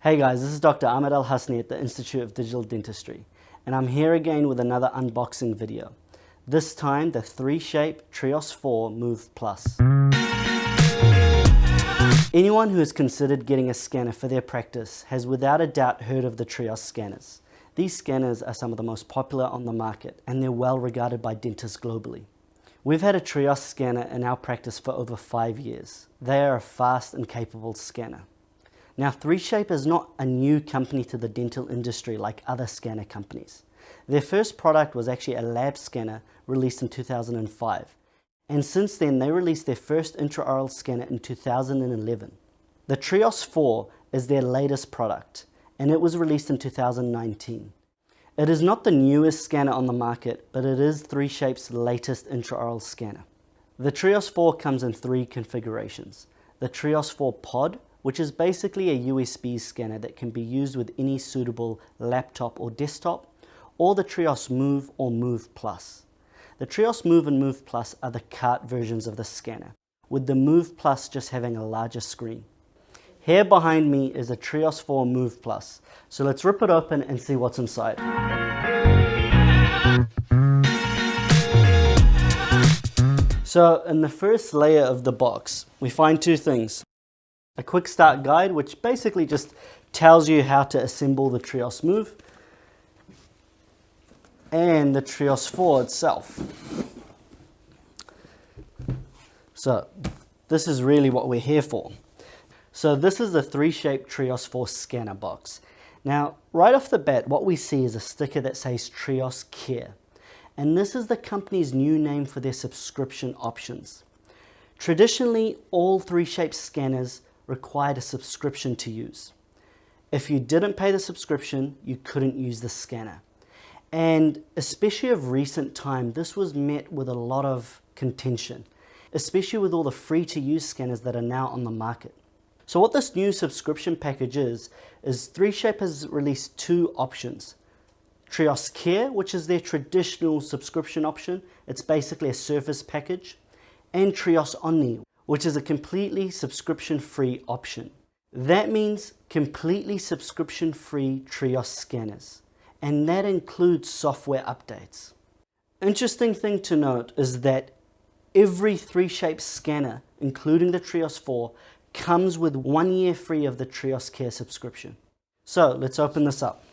Hey guys, this is Dr. Ahmed Al-Hasni at the Institute of Digital Dentistry, and I'm here again with another unboxing video. This time the 3Shape Trios 4 Move Plus. Anyone who has considered getting a scanner for their practice has without a doubt heard of the Trios scanners. These scanners are some of the most popular on the market, and they're well regarded by dentists globally. We've had a Trios scanner in our practice for over 5 years. They are a fast and capable scanner. Now, 3Shape is not a new company to the dental industry like other scanner companies. Their first product was actually a lab scanner released in 2005. And since then, they released their first intraoral scanner in 2011. The Trios 4 is their latest product, and it was released in 2019. It is not the newest scanner on the market, but it is 3Shape's latest intraoral scanner. The Trios 4 comes in 3 configurations. The Trios 4 Pod, which is basically a USB scanner that can be used with any suitable laptop or desktop, or the Trios Move or Move Plus. The Trios Move and Move Plus are the cart versions of the scanner, with the Move Plus just having a larger screen. Here behind me is a Trios 4 Move Plus, so let's rip it open and see what's inside. So in the first layer of the box, we find 2 things. A quick start guide, which basically just tells you how to assemble the Trios Move, and the Trios 4 itself. So this is really what we're here for. So this is the 3Shape Trios 4 scanner box. Now, right off the bat, what we see is a sticker that says Trios Care, and this is the company's new name for their subscription options. Traditionally, all 3Shape scanners required a subscription to use. If you didn't pay the subscription, you couldn't use the scanner. And especially of recent time, this was met with a lot of contention, especially with all the free-to-use scanners that are now on the market. So what this new subscription package is 3Shape has released 2 options. Trios Care, which is their traditional subscription option. It's basically a service package. And Trios Omni, which is a completely subscription-free option. That means completely subscription-free Trios scanners, and that includes software updates. Interesting thing to note is that every 3Shape scanner, including the Trios 4, comes with 1 year free of the Trios Care subscription. So let's open this up.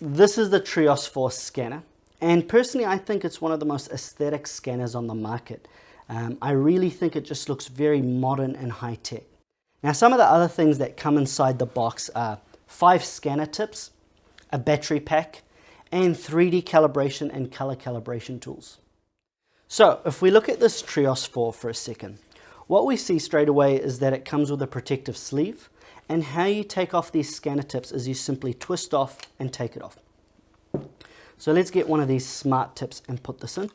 This is the Trios 4 scanner. And personally, I think it's one of the most aesthetic scanners on the market. I really think it just looks very modern and high-tech. Now, some of the other things that come inside the box are 5 scanner tips, a battery pack, and 3D calibration and color calibration tools. So, if we look at this Trios 4 for a second, what we see straight away is that it comes with a protective sleeve, and how you take off these scanner tips is you simply twist off and take it off. So let's get one of these smart tips and put this in.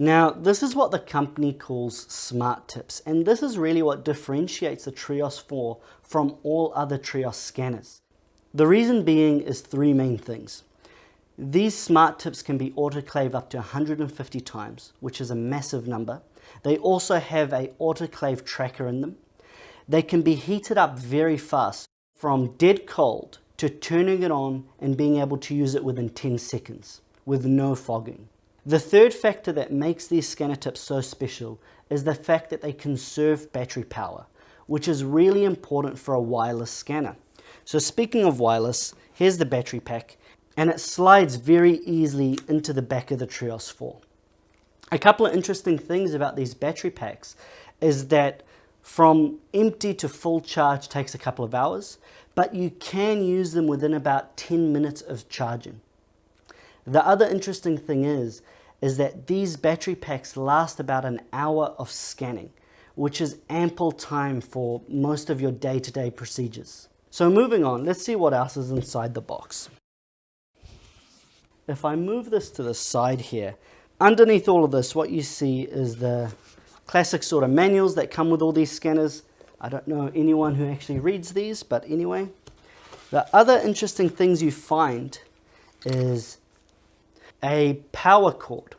Now, this is what the company calls smart tips, and this is really what differentiates the Trios 4 from all other Trios scanners. The reason being is 3 main things. These smart tips can be autoclave up to 150 times, which is a massive number. They also have an autoclave tracker in them. They can be heated up very fast, from dead cold to turning it on and being able to use it within 10 seconds with no fogging. The third factor that makes these scanner tips so special is the fact that they conserve battery power, which is really important for a wireless scanner. So speaking of wireless, here's the battery pack, and it slides very easily into the back of the Trios 4. A couple of interesting things about these battery packs is that from empty to full charge takes a couple of hours, but you can use them within about 10 minutes of charging. The other interesting thing is that these battery packs last about an hour of scanning, which is ample time for most of your day-to-day procedures. So moving on, let's see what else is inside the box. If I move this to the side here, underneath all of this, what you see is the classic sort of manuals that come with all these scanners. I don't know anyone who actually reads these, but anyway. The other interesting things you find is a power cord.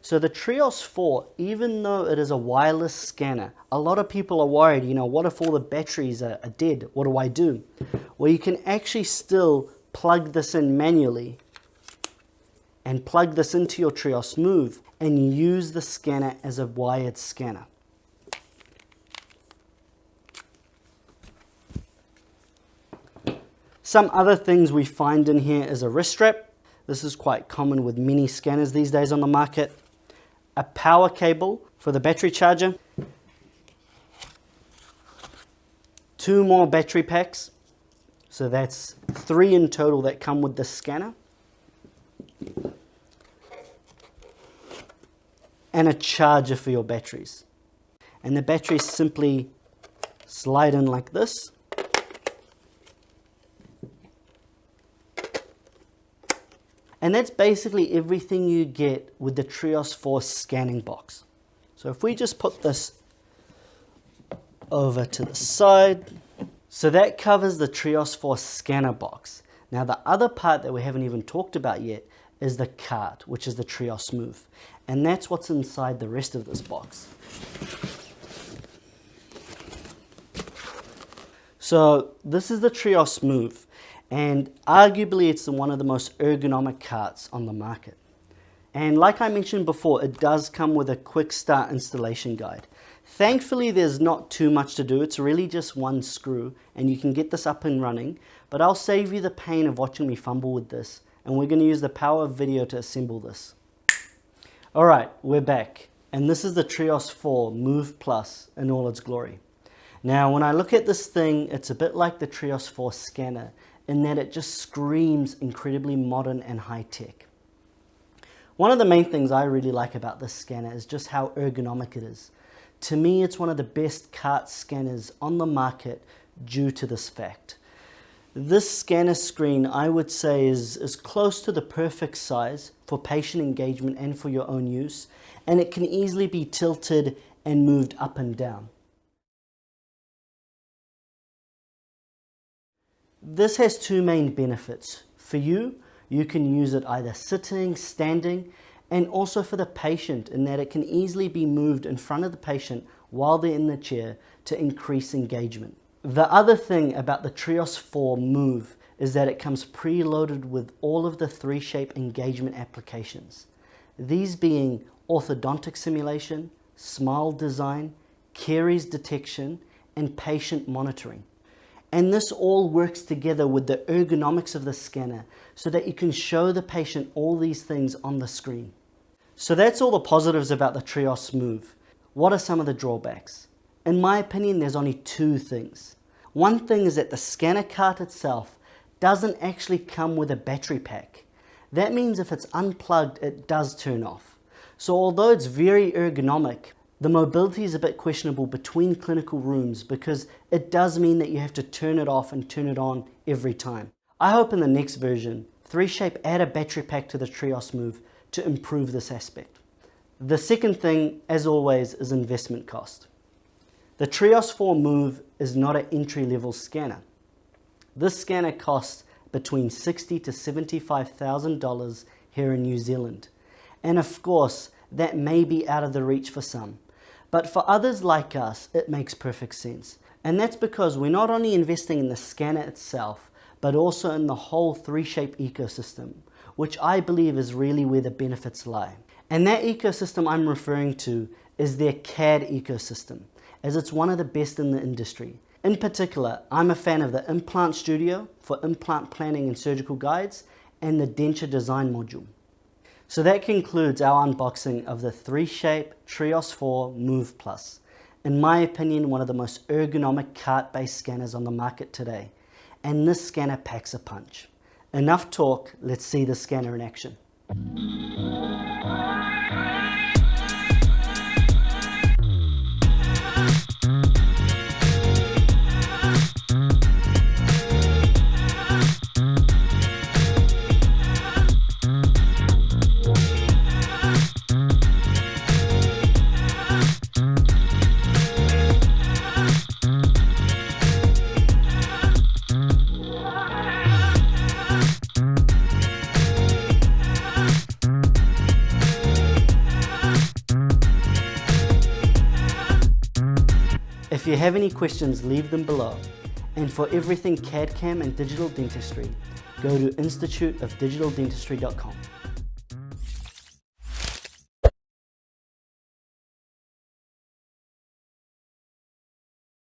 So the Trios 4, even though it is a wireless scanner, a lot of people are worried, what if all the batteries are dead? What do I do? Well, you can actually still plug this in manually and plug this into your Trios Move and use the scanner as a wired scanner. Some other things we find in here is a wrist strap. This is quite common with many scanners these days on the market. A power cable for the battery charger. 2 more battery packs. So that's 3 in total that come with the scanner. And a charger for your batteries. And the batteries simply slide in like this. And that's basically everything you get with the Trios 4 scanning box. So if we just put this over to the side. So that covers the Trios 4 scanner box. Now the other part that we haven't even talked about yet is the cart, which is the Trios Move. And that's what's inside the rest of this box. So this is the Trios Move, and arguably it's one of the most ergonomic carts on the market. And like I mentioned before, it does come with a quick start installation guide. Thankfully, there's not too much to do. It's really just one screw and you can get this up and running, but I'll save you the pain of watching me fumble with this, and we're going to use the power of video to assemble this. Alright, we're back, and this is the Trios 4 Move Plus in all its glory. Now when I look at this thing, it's a bit like the Trios 4 scanner in that it just screams incredibly modern and high-tech. One of the main things I really like about this scanner is just how ergonomic it is. To me, it's one of the best cart scanners on the market due to this fact. This scanner screen, I would say, is close to the perfect size for patient engagement and for your own use, and it can easily be tilted and moved up and down. This has 2 main benefits. For you, you can use it either sitting, standing, and also for the patient in that it can easily be moved in front of the patient while they're in the chair to increase engagement. The other thing about the Trios 4 Move is that it comes preloaded with all of the 3Shape engagement applications. These being orthodontic simulation, smile design, caries detection, and patient monitoring. And this all works together with the ergonomics of the scanner so that you can show the patient all these things on the screen. So that's all the positives about the Trios Move. What are some of the drawbacks? In my opinion, there's only 2 things. One thing is that the scanner cart itself doesn't actually come with a battery pack. That means if it's unplugged, it does turn off. So although it's very ergonomic, the mobility is a bit questionable between clinical rooms because it does mean that you have to turn it off and turn it on every time. I hope in the next version, 3Shape add a battery pack to the Trios Move to improve this aspect. The second thing, as always, is investment cost. The Trios 4 Move is not an entry-level scanner. This scanner costs between $60,000 to $75,000 here in New Zealand. And of course, that may be out of the reach for some. But for others like us, it makes perfect sense. And that's because we're not only investing in the scanner itself, but also in the whole 3Shape ecosystem, which I believe is really where the benefits lie. And that ecosystem I'm referring to is their CAD ecosystem, as it's one of the best in the industry. In particular, I'm a fan of the Implant Studio for implant planning and surgical guides, and the denture design module. So that concludes our unboxing of the 3Shape Trios 4 Move Plus. In my opinion, one of the most ergonomic cart-based scanners on the market today. And this scanner packs a punch. Enough talk, let's see the scanner in action. If you have any questions, leave them below. And for everything CAD/CAM and digital dentistry, go to instituteofdigitaldentistry.com.